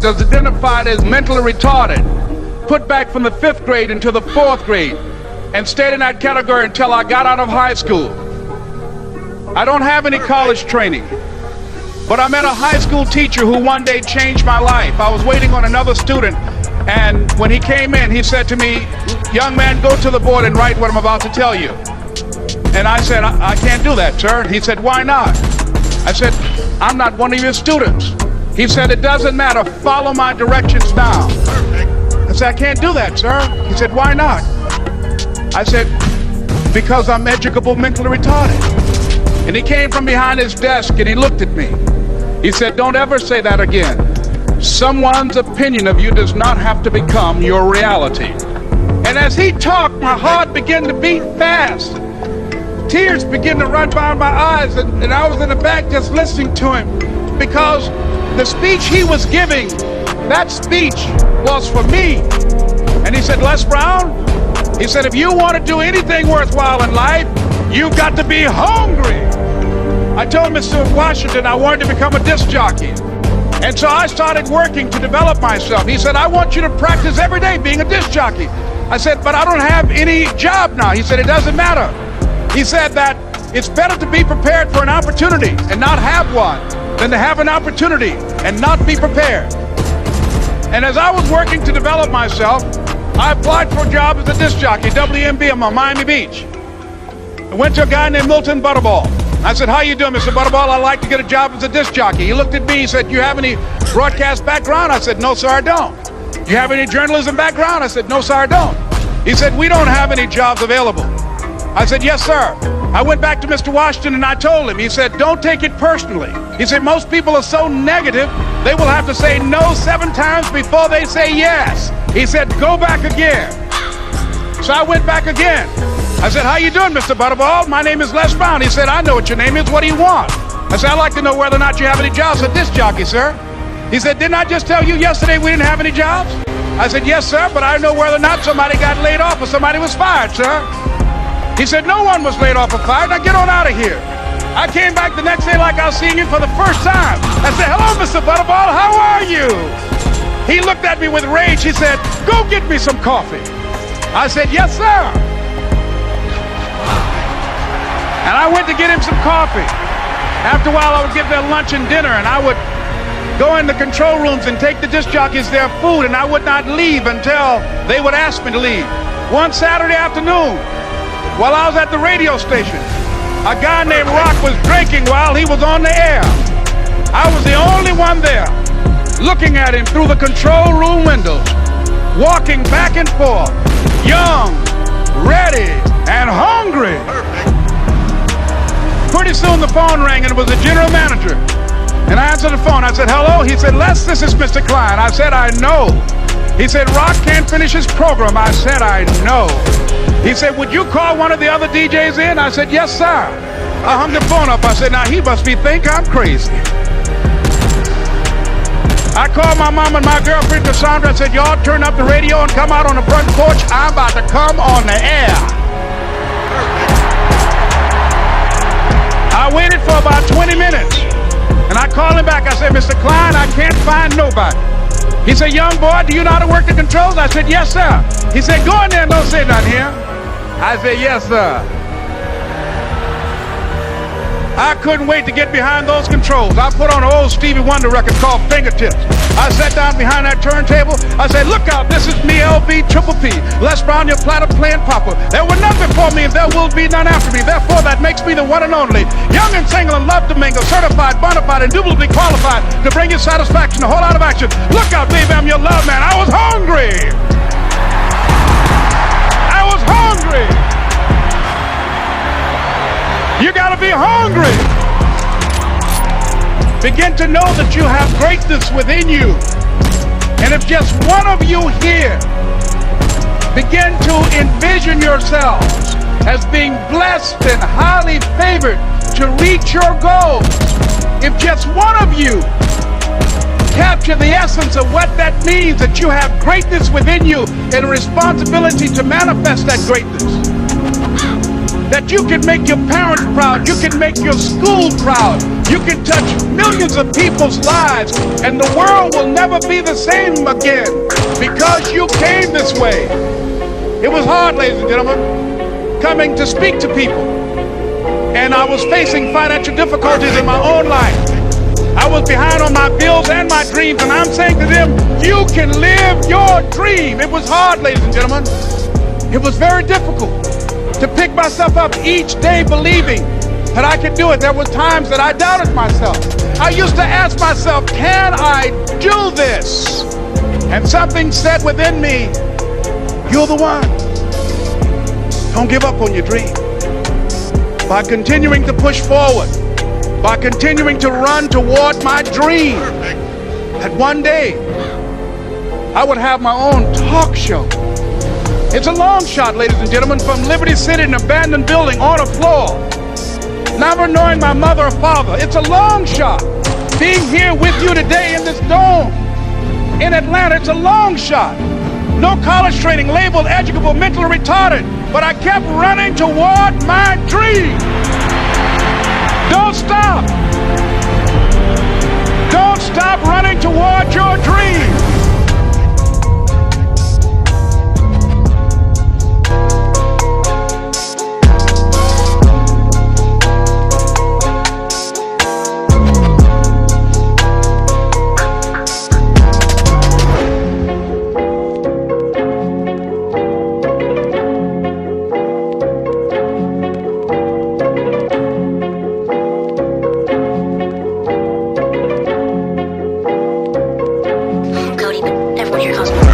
is identified as mentally retarded, put back from the 5th grade into the 4th grade, and stayed in that category until I got out of high school. I don't have any college training, but I met a high school teacher who one day changed my life. I was waiting on another student, and when he came in, he said to me, "Young man, go to the board and write what I'm about to tell you." And I said, I can't do that, sir. He said, "Why not?" I said, "I'm not one of your students." He said, "It doesn't matter. Follow my directions now." I said, "I can't do that, sir." He said, "Why not?" I said, "Because I'm educable mentally retarded." And he came from behind his desk and he looked at me. He said, "Don't ever say that again. Someone's opinion of you does not have to become your reality." And as he talked, my heart began to beat fast. Tears began to run down my eyes, and I was in the back just listening to him, because the speech he was giving, that speech was for me. And he said, "Les Brown," he said, "if you want to do anything worthwhile in life, you've got to be hungry." I told Mr. Washington I wanted to become a disc jockey. And so I started working to develop myself. He said, "I want you to practice every day being a disc jockey." I said, "But I don't have any job now." He said, "It doesn't matter." He said that it's better to be prepared for an opportunity and not have one than to have an opportunity and not be prepared. And as I was working to develop myself, I applied for a job as a disc jockey, WMBM on Miami Beach. I went to a guy named Milton Butterball. I said, "How you doing, Mr. Butterball? I'd like to get a job as a disc jockey." He looked at me, he said, "You have any broadcast background?" I said, "No, sir, I don't." "You have any journalism background?" I said, "No, sir, I don't." He said, "We don't have any jobs available." I said, "Yes, sir." I went back to Mr. Washington and I told him. He said, "Don't take it personally." He said, "Most people are so negative, they will have to say no 7 times before they say yes." He said, "Go back again." So I went back again. I said, "How you doing, Mr. Butterball? My name is Les Brown." He said, "I know what your name is. What do you want?" I said, "I'd like to know whether or not you have any jobs as a disc jockey, sir." He said, "Didn't I just tell you yesterday we didn't have any jobs?" I said, "Yes, sir, but I know whether or not somebody got laid off or somebody was fired, sir." He said, "No one was laid off or fired. Now get on out of here." I came back the next day like I was seeing you for the first time. I said, "Hello, Mr. Butterball, how are you?" He looked at me with rage. He said, "Go get me some coffee." I said, "Yes, sir." And I went to get him some coffee. After a while, I would get their lunch and dinner, and I would go in the control rooms and take the disc jockeys their food, and I would not leave until they would ask me to leave. One Saturday afternoon, while I was at the radio station, a guy named Rock was drinking while he was on the air. I was the only one there, looking at him through the control room windows, walking back and forth, young, ready, and hungry. Pretty soon the phone rang and it was the general manager. And I answered the phone. I said, "Hello?" He said, "Les, this is Mr. Klein." I said, "I know." He said, "Rock can't finish his program." I said, "I know." He said, "Would you call one of the other DJs in?" I said, "Yes, sir." I hung the phone up. I said, "Now he must think I'm crazy." I called my mom and my girlfriend Cassandra and said, "Y'all turn up the radio and come out on the front porch. I'm about to come on the air." I waited for about 20 minutes, and I called him back. I said, "Mr. Klein, I can't find nobody." He said, "Young boy, do you know how to work the controls?" I said, "Yes, sir." He said, "Go in there and don't say nothing here." I said, "Yes, sir." I couldn't wait to get behind those controls. I put on an old Stevie Wonder record called Fingertips. I sat down behind that turntable. I said, "Look out, this is me, LB Triple P. Les Brown, your platter playing papa. There were none before me and there will be none after me. Therefore, that makes me the one and only. Young and single and love to mingle. Certified, bona fide, indubitably qualified to bring you satisfaction, a whole lot of action. Look out, baby, I'm your love man." I was hungry. I was hungry. You gotta be hungry. Begin to know that you have greatness within you. And if just one of you here begin to envision yourselves as being blessed and highly favored to reach your goals, if just one of you capture the essence of what that means, that you have greatness within you and a responsibility to manifest that greatness, that you can make your parents proud, you can make your school proud, You can touch millions of people's lives, and the world will never be the same again because you came this way. It was hard, ladies and gentlemen, coming to speak to people. And I was facing financial difficulties in my own life. I was behind on my bills and my dreams, and I'm saying to them, you can live your dream. It was hard, ladies and gentlemen. It was very difficult to pick myself up each day believing that I could do it. There were times that I doubted myself. I used to ask myself, can I do this? And something said within me, you're the one. Don't give up on your dream. By continuing to push forward, by continuing to run toward my dream, that one day I would have my own talk show. It's a long shot, ladies and gentlemen, from Liberty City, an abandoned building on a floor. Never knowing my mother or father. It's a long shot. Being here with you today in this dome in Atlanta, it's a long shot. No college training, labeled educable, mentally retarded, but I kept running toward my dream. Don't stop. Don't stop running toward your dream. Cody, but everyone's your husband.